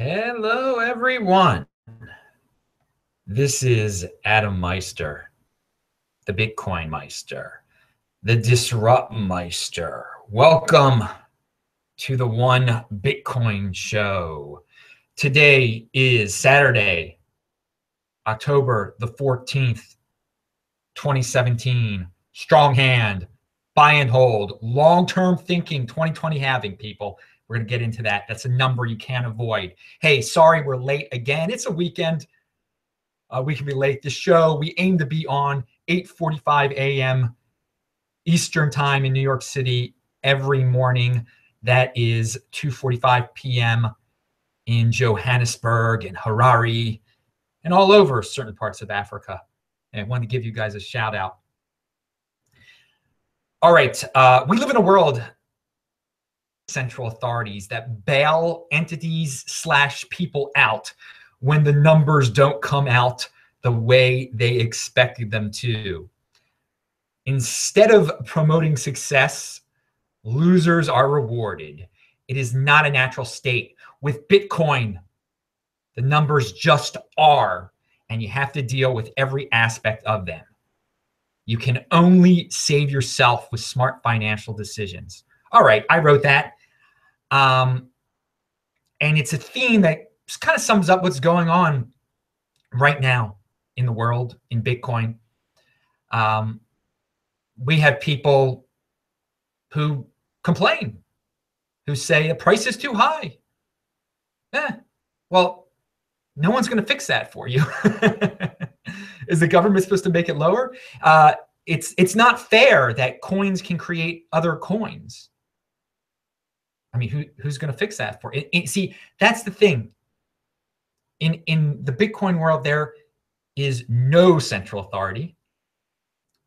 Hello, everyone. This is Adam Meister, the Bitcoin Meister, the Disrupt Meister. Welcome to the One Bitcoin Show. Today is Saturday, October the 14th, 2017. Strong hand, buy and hold, long-term thinking, 2020 halving, people. We're going to get into that. That's a number you can't avoid. Hey, sorry we're late again. It's a weekend. We can be late. The show, we aim to be on 8:45 a.m. Eastern time in New York City every morning. That is 2:45 p.m. in Johannesburg and Harare and all over certain parts of Africa. And I wanted to give you guys a shout out. All right. We live in a world, central authorities that bail entities / people out when the numbers don't come out the way they expected them to. Instead of promoting success, losers are rewarded. It is not a natural state. With Bitcoin, the numbers just are, and you have to deal with every aspect of them. You can only save yourself with smart financial decisions. All right, I wrote that. And it's a theme that kind of sums up what's going on right now in the world, in Bitcoin. We have people who complain, who say the price is too high. Well, no one's going to fix that for you. Is the government supposed to make it lower? It's not fair that coins can create other coins. I mean, who's going to fix that for it? See, that's the thing. In the Bitcoin world, there is no central authority.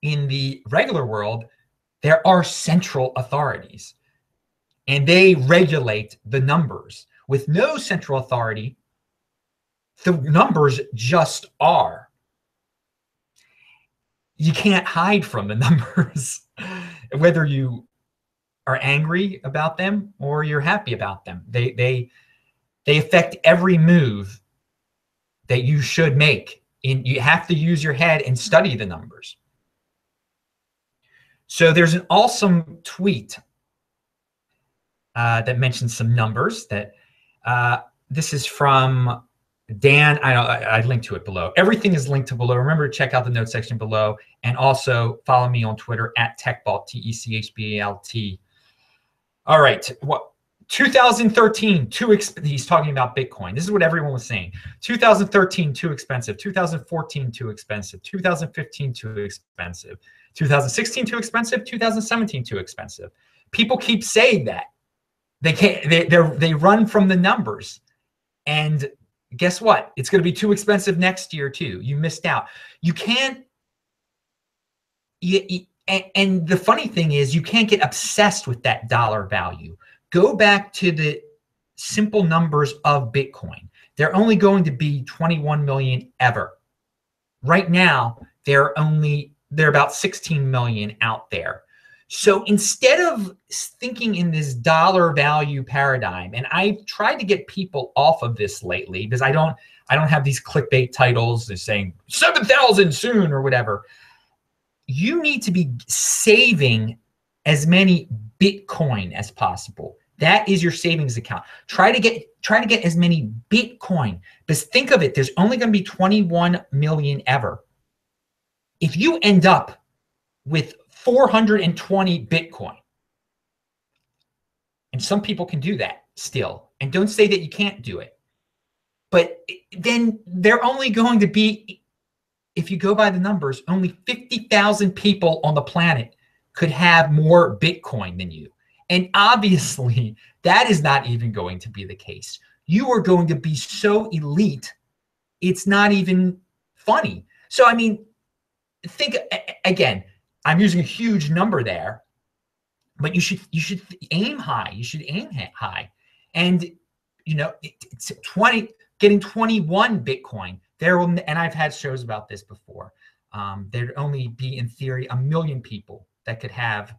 In the regular world, there are central authorities, and they regulate the numbers. With no central authority, the numbers just are. You can't hide from the numbers, whether you are angry about them or you're happy about them. They affect every move that you should make. You have to use your head and study the numbers. So there's an awesome tweet that mentions some numbers. That this is from Dan. I linked to it below. Everything is linked to below. Remember to check out the notes section below, and also follow me on Twitter at TechBalt, TechBalt. All right, what 2013 he's talking about Bitcoin. This is what everyone was saying. 2013 too expensive. 2014 too expensive. 2015 too expensive. 2016 too expensive. 2017 too expensive. People keep saying that. They can't. They run from the numbers, and guess what? It's going to be too expensive next year too. You missed out. You can't. And the funny thing is, you can't get obsessed with that dollar value. Go back to the simple numbers of Bitcoin. They're only going to be 21 million ever. Right now, they're about 16 million out there. So instead of thinking in this dollar value paradigm, and I've tried to get people off of this lately because I don't have these clickbait titles that's saying 7,000 soon or whatever. You need to be saving as many Bitcoin as possible. That is your savings account. Try to get as many Bitcoin. Because think of it, there's only going to be 21 million ever. If you end up with 420 Bitcoin, and some people can do that still, and don't say that you can't do it, but then they're only going to be, if you go by the numbers, only 50,000 people on the planet could have more Bitcoin than you. And obviously, that is not even going to be the case. You are going to be so elite, it's not even funny. So, I mean, think again, I'm using a huge number there, but you should aim high. You should aim high. And, you know, it's getting 21 Bitcoin. And I've had shows about this before. There'd only be, in theory, 1 million people that could have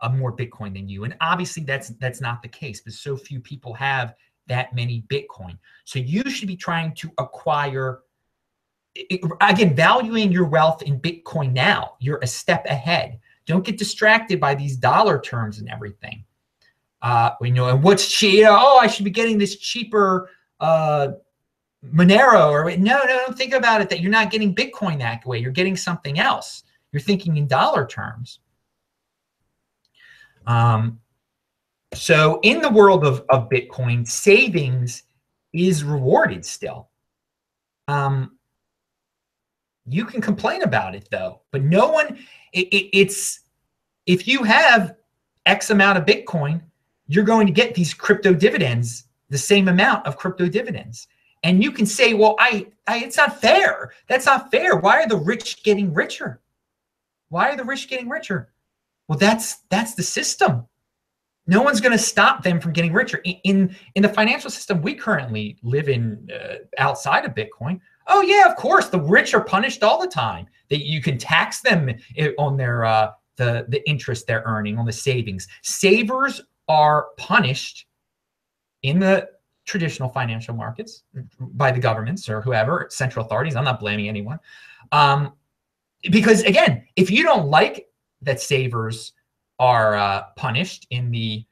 a more Bitcoin than you. And obviously that's not the case, but so few people have that many Bitcoin. So you should be trying to acquire, again, valuing your wealth in Bitcoin now. You're a step ahead. Don't get distracted by these dollar terms and everything. And what's cheap? Oh, I should be getting this cheaper Monero, or no, don't think about it that you're not getting Bitcoin that way. You're getting something else. You're thinking in dollar terms. So in the world of Bitcoin, savings is rewarded still. You can complain about it though, but no one, it's, if you have X amount of Bitcoin, you're going to get these crypto dividends, the same amount of crypto dividends. And you can say, well, it's not fair. That's not fair. Why are the rich getting richer? Why are the rich getting richer? Well, that's the system. No one's going to stop them from getting richer. In the financial system we currently live in outside of Bitcoin, oh yeah, of course, the rich are punished all the time. That you can tax them on their the interest they're earning on the savings. Savers are punished in the traditional financial markets by the governments or whoever, central authorities. I'm not blaming anyone. Because again, if you don't like that savers are punished in the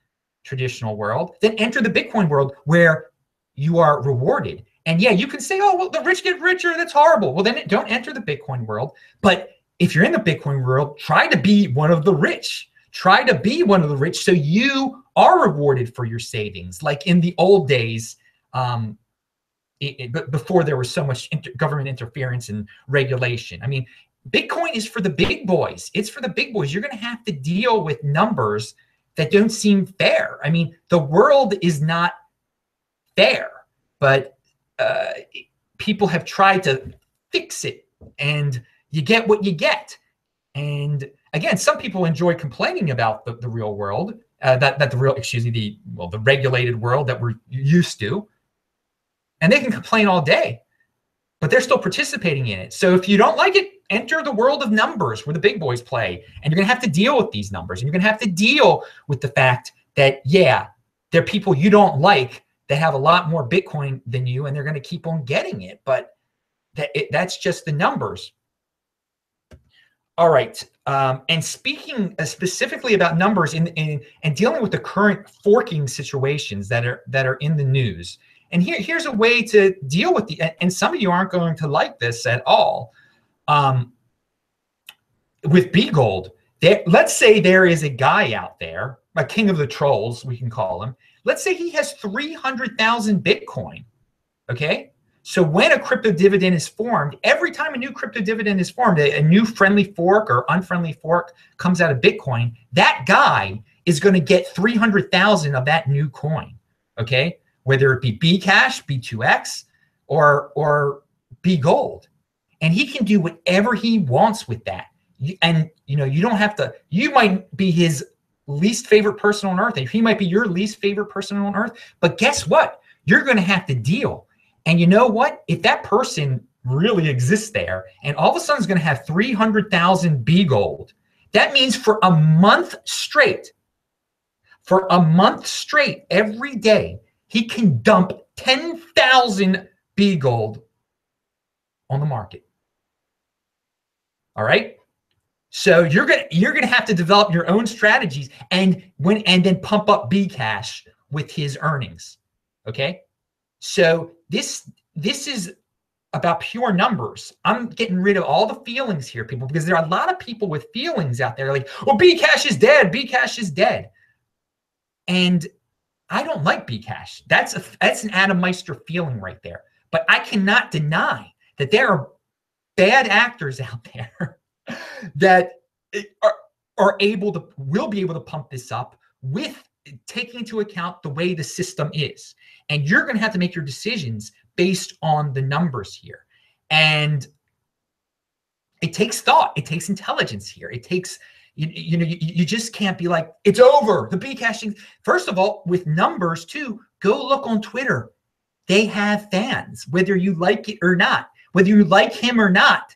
traditional world, then enter the Bitcoin world where you are rewarded. And yeah, you can say, oh, well, the rich get richer. That's horrible. Well, then don't enter the Bitcoin world. But if you're in the Bitcoin world, try to be one of the rich. Try to be one of the rich so you are rewarded for your savings. Like in the old days, before there was so much government interference and regulation. I mean, Bitcoin is for the big boys. It's for the big boys. You're going to have to deal with numbers that don't seem fair. I mean, the world is not fair, but people have tried to fix it, and you get what you get. And again, some people enjoy complaining about the real world, the regulated world that we're used to, and they can complain all day, but they're still participating in it. So if you don't like it, enter the world of numbers where the big boys play, and you're gonna have to deal with these numbers, and you're gonna have to deal with the fact that, yeah, there are people you don't like that have a lot more Bitcoin than you, and they're gonna keep on getting it, but that's just the numbers. All right, and speaking specifically about numbers and dealing with the current forking situations that are in the news. And here's a way to deal with and some of you aren't going to like this at all. With B-Gold, let's say there is a guy out there, a king of the trolls, we can call him. Let's say he has 300,000 Bitcoin, okay? So when a crypto dividend is formed, every time a new crypto dividend is formed, a new friendly fork or unfriendly fork comes out of Bitcoin, that guy is going to get 300,000 of that new coin, okay? Whether it be Bcash, B2X, or B-Gold. And he can do whatever he wants with that. And you don't have to, you might be his least favorite person on earth, and he might be your least favorite person on earth, but guess what? You're going to have to deal. And you know what? If that person really exists there, and all of a sudden is going to have 300,000 B-Gold, that means for a month straight, every day, he can dump 10,000 B-Gold on the market. All right? So you're gonna have to develop your own strategies and then pump up Bcash with his earnings. Okay? So this is about pure numbers. I'm getting rid of all the feelings here, people, because there are a lot of people with feelings out there like, well, Bcash is dead. Bcash is dead. And I don't like Bcash. That's an Adam Meister feeling right there. But I cannot deny that there are bad actors out there that will be able to pump this up with taking into account the way the system is. And you're going to have to make your decisions based on the numbers here. And it takes thought. It takes intelligence here. It takes, you just can't be like, it's over. The Bcash thing. First of all, with numbers too, go look on Twitter. They have fans, whether you like it or not, whether you like him or not.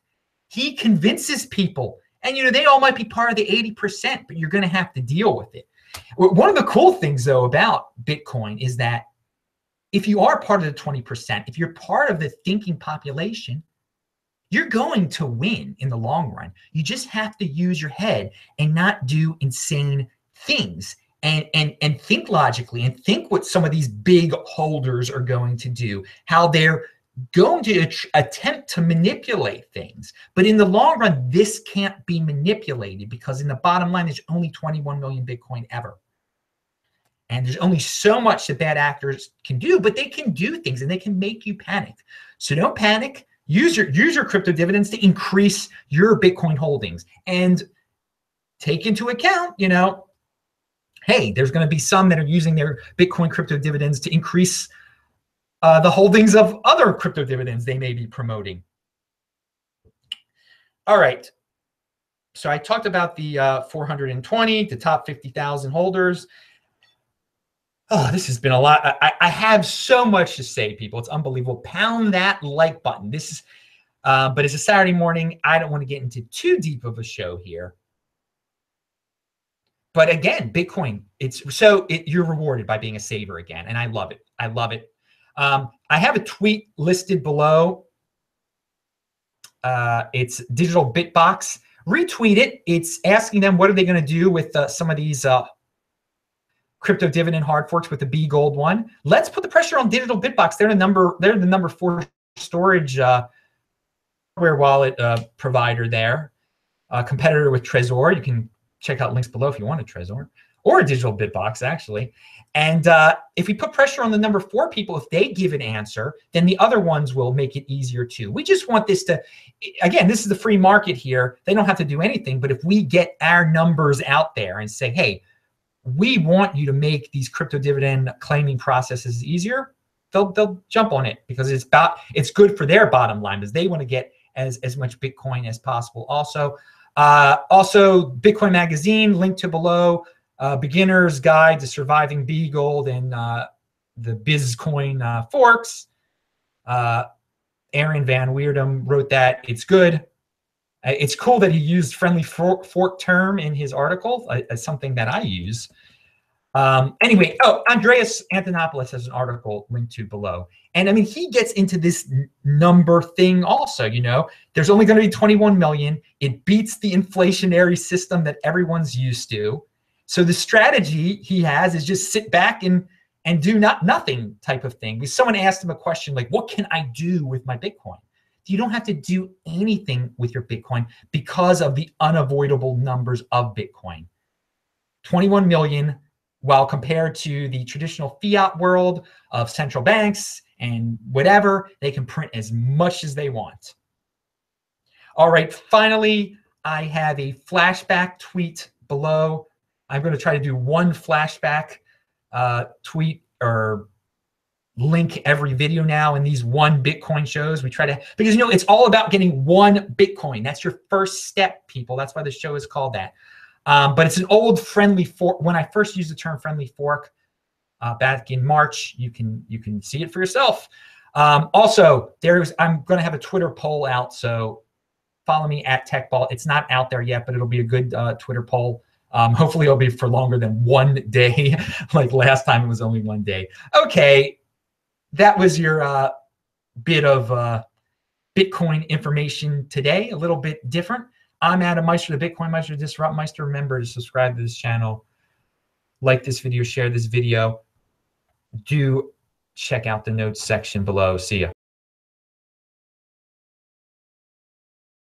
He convinces people. And, they all might be part of the 80%, but you're going to have to deal with it. One of the cool things, though, about Bitcoin is that if you are part of the 20%, if you're part of the thinking population, you're going to win in the long run. You just have to use your head and not do insane things, and think logically, and think what some of these big holders are going to do, how they're going to attempt to manipulate things. But in the long run, this can't be manipulated, because in the bottom line, there's only 21 million Bitcoin ever. And there's only so much that bad actors can do, but they can do things and they can make you panic. So don't panic. Use your crypto dividends to increase your Bitcoin holdings, and take into account, hey, there's going to be some that are using their Bitcoin crypto dividends to increase the holdings of other crypto dividends they may be promoting. All right. So I talked about the 420, the top 50,000 holders. Oh, this has been a lot. I have so much to say, people. It's unbelievable. Pound that like button. This is, but it's a Saturday morning. I don't want to get into too deep of a show here. But again, Bitcoin, you're rewarded by being a saver again. And I love it. I love it. I have a tweet listed below. It's Digital Bitbox. Retweet it. It's asking them, what are they going to do with some of these crypto dividend hard forks with the B Gold one? Let's put the pressure on Digital Bitbox. They're the number 4 storage hardware wallet provider there. Competitor with Trezor. You can check out links below if you want a Trezor or a Digital Bitbox, actually. And if we put pressure on the number 4 people, if they give an answer, then the other ones will make it easier too. We just want this to, again, this is the free market here. They don't have to do anything. But if we get our numbers out there and say, hey, we want you to make these crypto dividend claiming processes easier, they'll jump on it, because it's good for their bottom line, because they want to get as much Bitcoin as possible. Also, Bitcoin Magazine, link to below, Beginner's Guide to Surviving B Gold and the Bizcoin forks. Aaron Van Weerdum wrote that. It's good. It's cool that he used friendly fork term in his article, as something that I use. Anyway, Andreas Antonopoulos has an article linked to below. And I mean, he gets into this number thing also, there's only going to be 21 million. It beats the inflationary system that everyone's used to. So the strategy he has is just sit back and do nothing type of thing. Because someone asked him a question like, what can I do with my Bitcoin? You don't have to do anything with your Bitcoin because of the unavoidable numbers of Bitcoin. 21 million, while compared to the traditional fiat world of central banks and whatever, they can print as much as they want. All right, finally, I have a flashback tweet below. I'm going to try to do one flashback tweet or link every video now in these one Bitcoin shows. We try to, because it's all about getting one Bitcoin. That's your first step, people. That's why the show is called that. But it's an old friendly fork. When I first used the term friendly fork back in March, you can see it for yourself. Also, I'm going to have a Twitter poll out, so follow me at TechBall. It's not out there yet, but it'll be a good Twitter poll. Hopefully it'll be for longer than 1 day. Like last time it was only 1 day. Okay, that was your bit of Bitcoin information today, a little bit different. I'm Adam Meister, the Bitcoin Meister, Disrupt Meister. Remember to subscribe to this channel, like this video, share this video. Do check out the notes section below. See ya.